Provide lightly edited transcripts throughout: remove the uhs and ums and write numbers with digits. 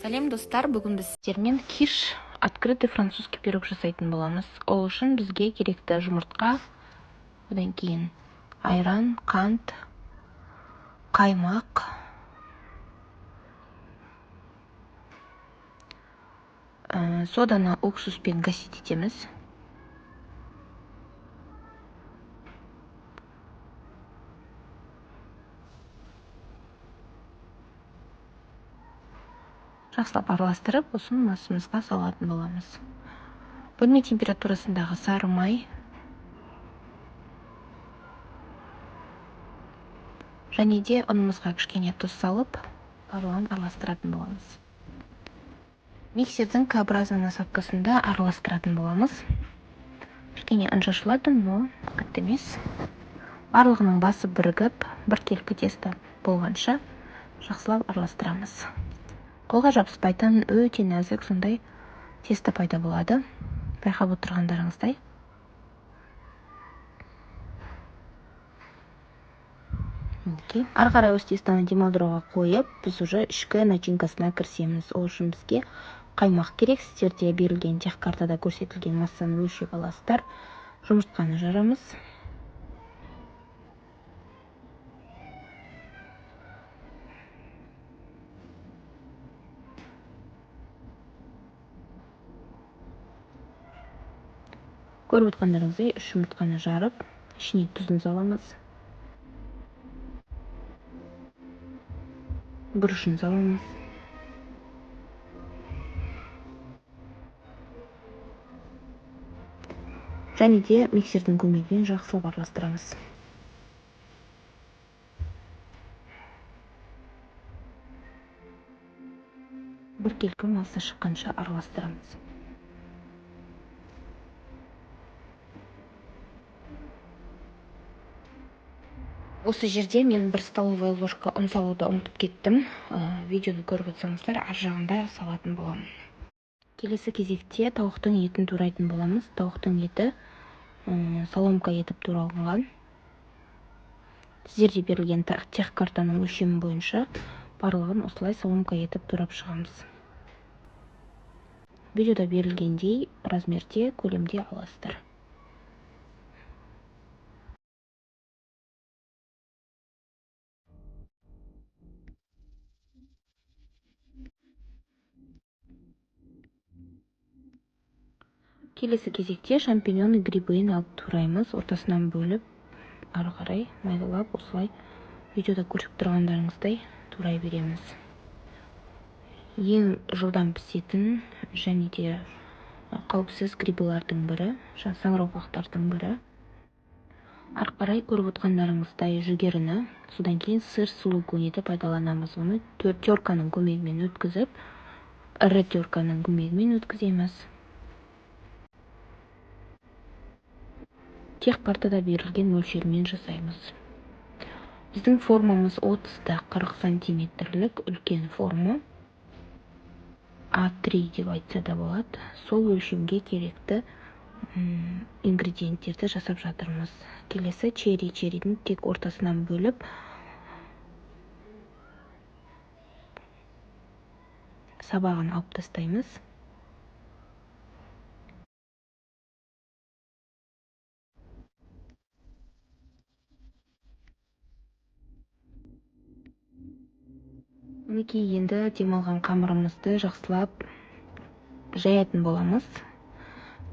Сәлем достар, бүгін біз сіздермен киш открытый французский пирог жасайтын боламыз. Ол үшін бізге керекті жұмыртқа, одан кейін айран, қант, қаймақ, соданы уксуспен гасить етеміз. Жақсылап араластырып, осын масымызға салатын боламыз. Бөлме температурасындағы сары май және де ұнымызға кішкене тұз салып, барлығын араластыратын боламыз. Миксердің К-образный насадкасында араластыратын боламыз. Кішкене ұн шашылады, но қатты емес. Барлығының басы бірігіп, біркелкі тесто болғанша жақсылап араластырамыз. Қолға жабыспайтын өте нәзік сондай тесто пайда болады. Байқап отырғандарыңыздай. Ары қарай осы тестаны демалдыруға қойып, біз уже ішкі начинкасына кірісеміз. Ол үшін бізге қаймақ керек. Сіздерде берілген техкартада көрсетілген массаны өлшеп аласыздар. Жұмыртқаны жарамыз. Көріп отқандарыңыздай, үш жұмыртқаны жарып, ішіне тұзын саламыз. Бұрышын саламыз. Және де миксердің көмегімен жақсылап араластырамыз. Біркелкі масса шыққанша араластырамыз. Осы жерде мен 1 столовая ложка ұн салуды ұмытып кеттім. Видеоны көріп отырсаңыздар, ар жағында салатын боламын. Келесі кезекте тауықтың етін турайтын боламыз. Тауықтың еті соломка етіп туралған. Сіздерде берілген техкартаның өлшемі бойынша барлығын осылай соломка етіп турап шығамыз. Видеода берілгендей размерде, көлемде аласыздар. Келесі кезекте шампиньон и грибын алып тураймыз. Ортасынан бөліп, ары қарай майдалап, осылай видеода көріп тұрғандарыңыздай турай береміз. Ең жылдам пісетін және де қауіпсіз грибылардың бірі, саңырауқұлақтардың бірі. Ары қарай көріп отқандарыңыздай жүгеріні, содан кейін сыр сулугуниді пайдаланамыз. Оны терканың көмегімен өткізіп, ірі терканың көмегімен өткіземіз. Техкартада берілген мөлшермен жасаймыз. Біздің формамыз 30-40 сантиметрлік үлкен форма. А3 деп айтса да болады. Сол өлшемге керекті ингредиенттерді жасап жатырмыз. Келесі черридің тек ортасынан бөліп, сабағын алып тастаймыз. Мінекей енді демалған қамырымызды жақсылап жаятын боламыз.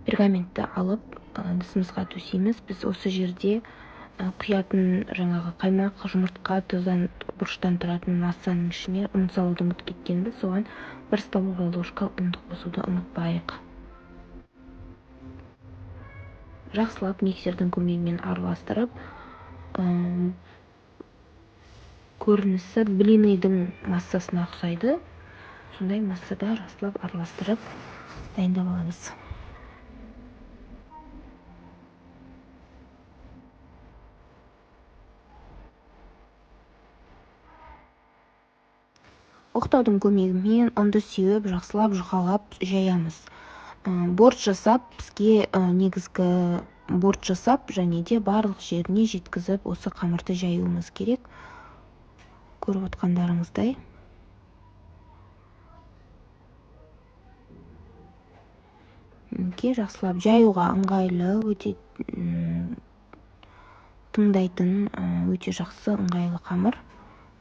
Пергаментті алып, ыдысымызға төсейміз. Біз осы жерде құятын жаңағы қаймақ, жұмыртқа, тұздан, бұрыштан тұратын массаның ішіне ұн салуды ұмытып кеткенбіз. Соған 1 столовая ложка ұнды қосуды ұмытпайық. Жақсылап миксердің көмегімен араластырып, көрінісі блиныйдың массасына ұқсайды. Сондай массада жақсылап араластырып дайындап аламыз. Оқтаудың көмегімен ұнды сеуіп, жақсылап жұқалап жаямыз. Борт жасап, бізге негізгі борт жасап, және де барлық жеріне жеткізіп, осы қамырды жаюымыз керек. Көріп отқандарыңыздай. Мінекей жақсылап жаюға ыңғайлы, өте тыңдайтын, өте жақсы ыңғайлы қамыр.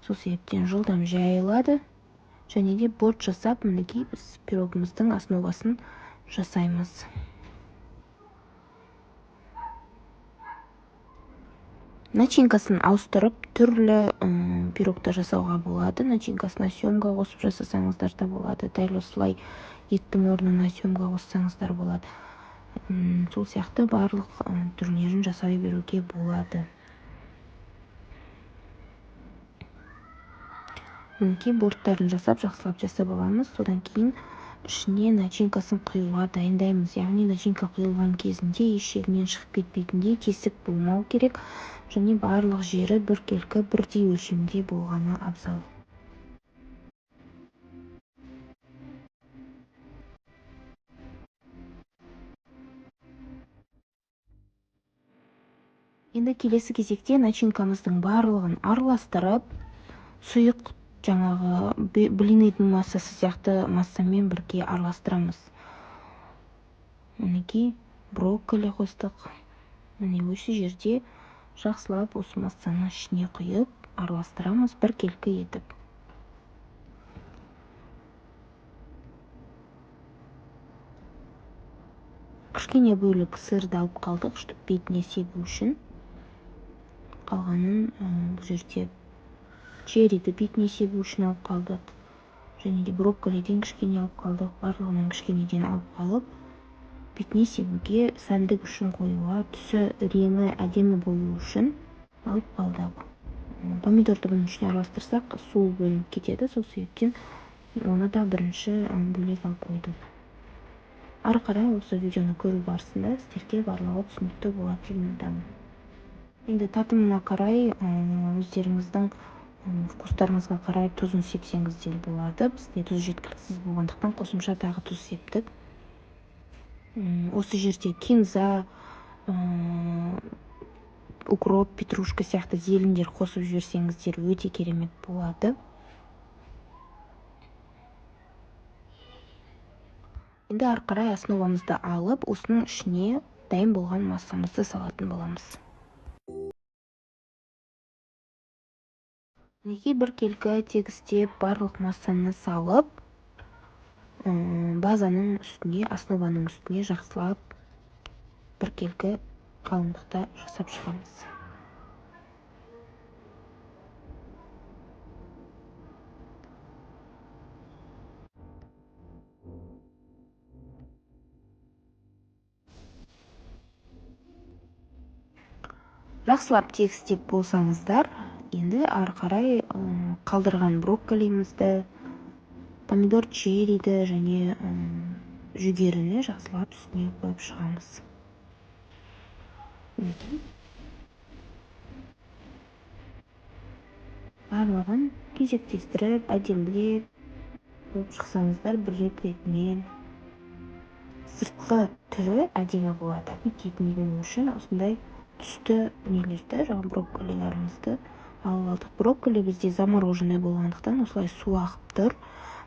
Сол себептен жылдам жайылады. Және де борт жасап, мінекей біз пирогымыздың основасын жасаймыз. Начинкасын ауыстырып, түрлі пирогта жасауға болады. Начинкасына семга қосып жасасаңыздар да болады. Дәл осылай еттің орнына семга қоссаңыздар болады. Сол сияқты барлық түрлерін жасай беруге болады. Мінекей борттарын жасап, жақсылап жасап аламыз. Содан кейін ішіне начинкасын құюға дайындаймыз. Яғни начинка құйылған кезінде еш жерінен шығып кетпейтіндей тесік болмау керек. Және барлық жері біркелкі бірдей өлшемде болғаны абзал. Енді келесі кезекте начинкамыздың барлығын араластырып, сұйық жаңағы блинның массасы сияқты массамен бірге араластырамыз. Мінекей брокколи қостық. Міне осы жерде жақсылап осы массаны ішіне құйып, араластырамыз біркелкі етіп. Кішкене бөлік сырды алып қалдық, чтобы бетіне себу үшін. Қалғанын бұл жерде черриді бетіне себу үшін алып қалдық. Және де брокколиден кішкене алып қалдық, барлығынан кішкенеден алып қалып, бетіне себуге, сәндік үшін қоюға, түсі реңі әдемі болу үшін алып қалдық. Помидорды бұның ішіне араластырсақ, су бөлініп кетеді, сол себептен оны да бірінші бөлек алып қойдым. Ары қарай осы видеоны көру барысында сіздерге барлығы түсінікті болады деп үміттемін. Енді татымына қарай, өздеріңіздің вкустарыңызға қарай тұзын сепсеңіздер болады. Бізде тұз жеткіліксіз болғандықтан қосымша тағы тұз септік. Осы жерде кинза, укроп, петрушка сияқты зелендер қосып жіберсеңіздер өте керемет болады. Енді ары қарай основамызды алып, осының ішіне дайын болған массамызды салатын боламыз. Мінекей біркелкі тегістеп барлық массаны салып, базаның үстіне, основаның үстіне жақсылап біркелкі қалыңдықта жасап шығамыз. Жақсылап тегістеп болсаңыздар, енді ары қарай қалдырған брокколимізді, помидор черриді және жүгеріні жақсылап үстіне қойып шығамыз. Барлығын кезектестіріп, әдемілеп қойып шықсаңыздар, бір рет ретінен сыртқы түрі әдемі болады. Аппетитін беру үшін осындай түсті нелерді, жаңа брокколилерімізді алып алдық. Брокколи бізде замороженный болғандықтан осылай су ағып тұр.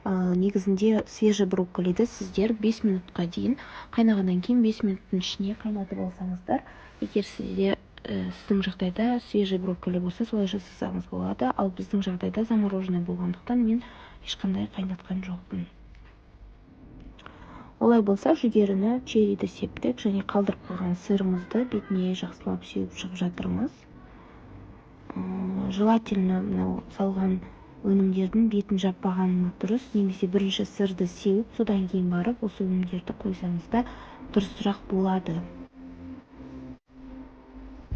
Негізінде свежий брокколиді сіздер 5 минутқа дейін қайнағаннан кейін 5 минуттың ішіне қайнатып алсаңыздар, егер сіздің жағдайда свежий брокколи болса, солай жасасаңыз болады. Ал біздің жағдайда замороженный болғандықтан мен ешқандай қайнатқан жоқпын. Олай болса, жүгеріні, черриді септік және қалдырып қойған сырымызды бетіне жақсылап сеуіп шығып жатырмыз. Желательно салған өнімдердің бетін жаппағаныңыз дұрыс, немесе бірінші сырды сеуіп, содан кейін барып, осы өнімдерді қойсаңызда дұрысырақ болады.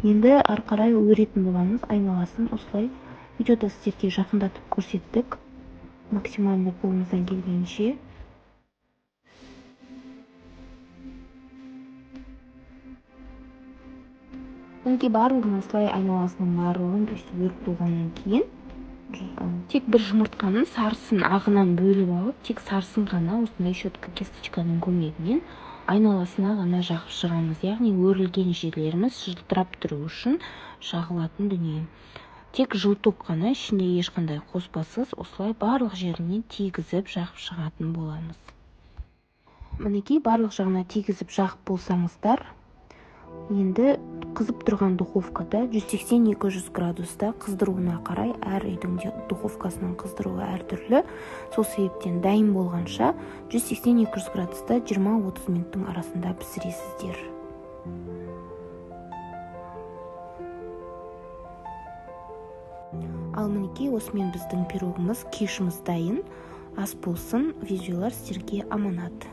Енді ары қарай өретін боламыз, айналасын осылай видеода сіздерге жақындатып көрсеттік, максималды қолымыздан келгенше. Мінекей барлығын осылай айналасының барлығын өріп болғаннан кейін, тек бір жұмыртқаның сарысын ағынан бөліп алып, тек сарысын ғана осындай щетка кисточканың көмегімен айналасына ғана жағып шығамыз. Яғни өрілген жерлеріміз жылтырап тұру үшін жағылатын дүние. Тек жылтоқ қана, ішінде ешқандай қоспасыз, осылай барлық жеріне тигізіп жағып шығатын боламыз. Мінекей барлық жағына тегізіп жағып болсаңыздар, енді қызып тұрған духовкада 180-200 градуста қыздыруына қарай, әр үйдің духовкасының қыздыруы әртүрлі. Сол себептен дайын болғанша 180-200 градуста 20-30 минуттың арасында пісіресіздер. Ал мінекей осымен біздің пирогымыз, кешіміз дайын. Ас болсын, видеолар сіздерге аманат.